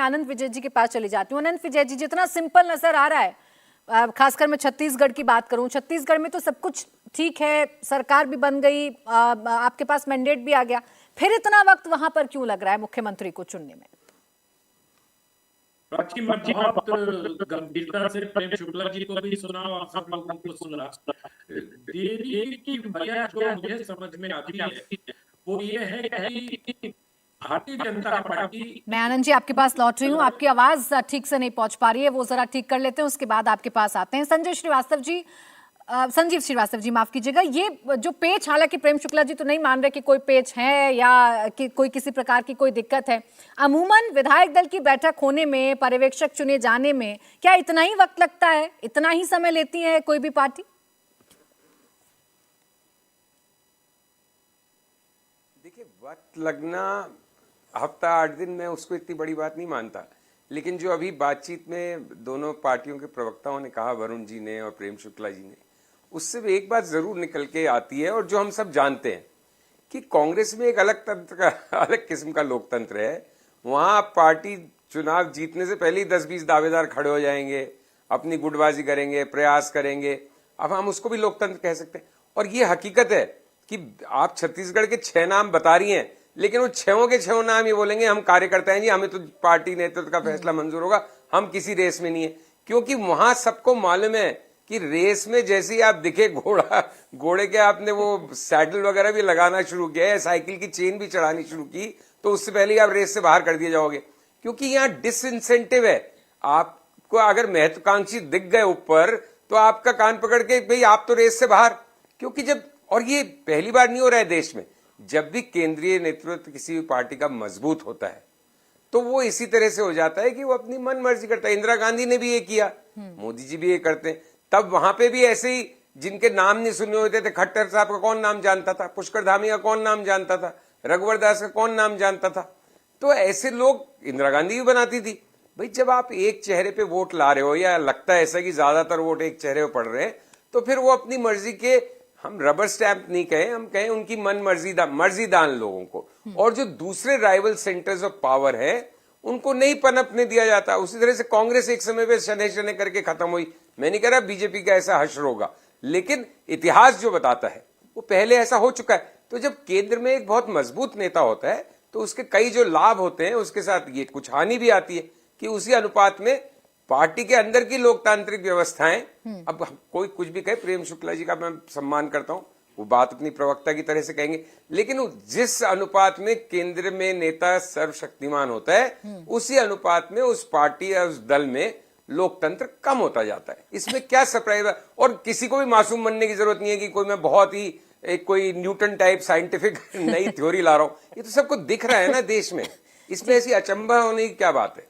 आनंद विजय जी के पास चली जाती हूँ। आनंद विजय जी, जितना सिंपल नजर आ रहा है, खासकर मैं छत्तीसगढ़ की बात करूं, छत्तीसगढ़ में तो सब कुछ ठीक है, सरकार भी बन गई, आपके पास मैंडेट भी आ गया, फिर इतना वक्त वहां पर क्यों लग रहा है मुख्यमंत्री को चुनने में? प्राची, मैं बहुत गंभीरता से प्रेम शुक्ला जी को भी सुना और सब लोगों को सुना। देरी की वजह जो मुझे समझ में आती है वो ये है कि भारतीय जनता पार्टी। मैं आनंद जी आपके पास लौट रही हूँ, आपकी आवाज ठीक से नहीं पहुंच पा रही है, वो जरा ठीक कर लेते हैं, उसके बाद आपके पास आते हैं। संजीव श्रीवास्तव जी माफ कीजिएगा, ये जो पेच, हालांकि प्रेम शुक्ला जी तो नहीं मान रहे कि कोई पेच है या कि कोई किसी प्रकार की कोई दिक्कत है, अमूमन विधायक दल की बैठक होने में, पर्यवेक्षक चुने जाने में क्या इतना ही वक्त लगता है, इतना ही समय लेती है कोई भी पार्टी? देखिए, वक्त लगना हफ्ता 8 दिन में उसको इतनी बड़ी बात नहीं मानता, लेकिन जो अभी बातचीत में दोनों पार्टियों के प्रवक्ताओं ने कहा, वरुण जी ने और प्रेम शुक्ला जी ने, उससे भी एक बात जरूर निकल के आती है और जो हम सब जानते हैं कि कांग्रेस में एक अलग तंत्र का, अलग किस्म का लोकतंत्र है। वहां पार्टी चुनाव जीतने से पहले ही 10-20 दावेदार खड़े हो जाएंगे, अपनी गुटबाजी करेंगे, प्रयास करेंगे। अब हम उसको भी लोकतंत्र कह सकते हैं। और ये हकीकत है कि आप छत्तीसगढ़ के 6 नाम बता रही हैं, लेकिन वो 6 के 6 नाम ये बोलेंगे हम कार्यकर्ता हैं जी, हमें तो पार्टी नेतृत्व का फैसला मंजूर होगा, हम किसी रेस में नहीं है। क्योंकि वहां सबको मालूम है कि रेस में जैसे ही आप दिखे घोड़े के आपने वो सैडल वगैरह भी लगाना शुरू किया है, साइकिल की चेन भी चढ़ानी शुरू की, तो उससे पहले ही आप रेस से बाहर कर दिए जाओगे। क्योंकि यहाँ डिसइंसेंटिव है। आपको अगर महत्वाकांक्षी दिख गए ऊपर तो आपका कान पकड़ के भाई आप तो रेस से बाहर। क्योंकि जब, और ये पहली बार नहीं हो रहा है देश में, जब भी केंद्रीय नेतृत्व किसी भी पार्टी का मजबूत होता है तो वो इसी तरह से हो जाता है कि वो अपनी मन मर्जी करता है। इंदिरा गांधी ने भी ये किया, मोदी जी भी ये करते हैं। तब वहां पे भी ऐसे ही जिनके नाम नहीं सुने होते थे, खट्टर साहब का कौन नाम जानता था, पुष्कर धामी का कौन नाम जानता था, रघुवर दास का कौन नाम जानता था। तो ऐसे लोग इंदिरा गांधी भी बनाती थी। भाई जब आप एक चेहरे पे वोट ला रहे हो या लगता है ऐसा कि ज्यादातर वोट एक चेहरे पे पड़ रहे हैं, तो फिर वो अपनी मर्जी के, हम रबर स्टैंप नहीं कहें, हम कहें उनकी मर्जीदान लोगों को। और जो दूसरे राइवल सेंटर्स ऑफ पावर है उनको नहीं पनपने दिया जाता। उसी तरह से कांग्रेस एक समय पे शनै शनै करके खत्म हुई। मैं नहीं कह रहा बीजेपी का ऐसा हश्र होगा, लेकिन इतिहास जो बताता है वो पहले ऐसा हो चुका है। तो जब केंद्र में एक बहुत मजबूत नेता होता है तो उसके कई जो लाभ होते हैं उसके साथ ये कुछ हानि भी आती है कि उसी अनुपात में पार्टी के अंदर की लोकतांत्रिक व्यवस्थाएं, अब कोई कुछ भी कहे, प्रेम शुक्ला जी का मैं सम्मान करता हूं, वो बात अपनी प्रवक्ता की तरह से कहेंगे, लेकिन जिस अनुपात में केंद्र में नेता सर्वशक्तिमान होता है उसी अनुपात में उस पार्टी या उस दल में लोकतंत्र कम होता जाता है। इसमें क्या सरप्राइज है? और किसी को भी मासूम बनने की जरूरत नहीं है कि कोई मैं बहुत ही एक कोई न्यूटन टाइप साइंटिफिक नई थ्योरी ला रहा हूं। ये तो सबको दिख रहा है ना देश में, इसमें ऐसी अचंभा होने की क्या बात है?